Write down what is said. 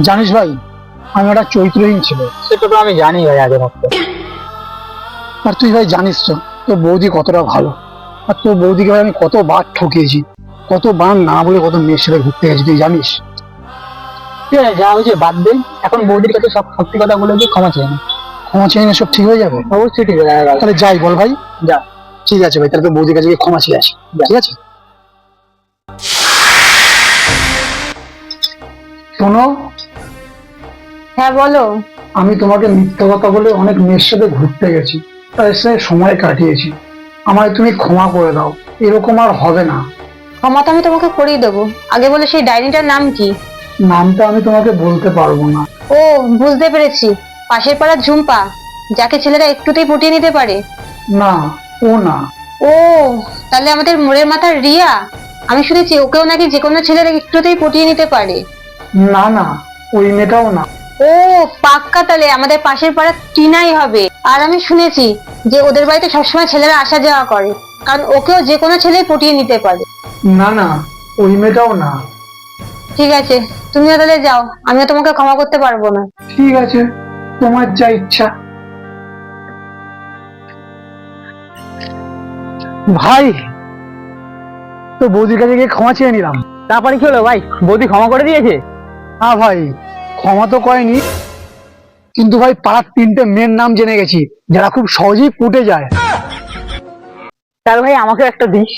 জানিস ভাই, আমি একটা চরিত্রহীন ছিল। সেটা তো আমি জানি ভাই আগে থাকতে। আর তুই ভাই জানিস তো তোর বৌদি কতটা ভালো। আর তোর বৌদিকে ভাই আমি কতবার ঠকিয়েছি, কতবার না বলে কত মেয়ের সাথে ঘুরতে গেছি, তুই জানিস। ঠিক আছে, যা হয়েছে বাদ দে। এখন বৌদির কাছে সব সত্যি কথা বলে কি ক্ষমা চাই না। ক্ষমা চেয়ে নিয়ে সব ঠিক হয়ে যাবে। অবশ্যই ঠিক আছে। তাহলে যাই বল ভাই। যা। ঠিক আছে ভাই, তাহলে তোর বৌদির কাছে গিয়ে ক্ষমা চেয়ে আসি। যা। ঠিক আছে, শোনো, হ্যাঁ বলো। আমি তোমাকে মিথ্যা কথা বলে অনেক মেয়ের সাথে ঘুরতে গেছি, তাদের সাথে সময় কাটিয়েছি। আমায় তুমি ক্ষমা করে দাও, এরকম আর হবে না। ক্ষমা তো আমি তোমাকে করিয়ে দেবো, আগে বলে সেই ডাইনিটার নাম কি? নামটা আমি তোমাকে বলতে পারবো না। ও, বুঝতে পেরেছি, পাশের পাড়ার ঝুম্পা, যাকে ছেলেরা একটুতেই পটিয়ে নিতে পারে। না, ও না। ও, তাহলে আমাদের মোড়ের মাথার রিয়া। আমি শুনেছি ওকেও নাকি যে কোনো ছেলেরা একটুতেই পটিয়ে নিতে পারে। না না, ওই মেয়েটাও না। ও, পাক্কা তাহলে আমাদের পাশের পাড়ার টিনাই হবে। আর আমি শুনেছি যে ওদের বাড়িতে সবসময় ছেলেরা আসা যাওয়া করে, কারণ ওকেও যে কোনো ছেলেই পটিয়ে নিতে পারে। না না, ওই মেয়েটাও না। ঠিক আছে, তুমিও তাহলে যাও, আমিও তোমাকে ক্ষমা করতে পারবো না। ঠিক আছে, তোমার যা ইচ্ছা। ভাই, তো বৌদির কাছে গিয়ে ক্ষমা চেয়ে নিলাম। তারপরে কি হলো ভাই, বৌদি ক্ষমা করে দিয়েছে? হ্যাঁ ভাই, ক্ষমা তো করেনি, কিন্তু ভাই পাড়ার 3টে মেয়ের নাম জেনে গেছি যারা খুব সহজেই পটে যায়। তার ভাই আমাকে একটা দিস।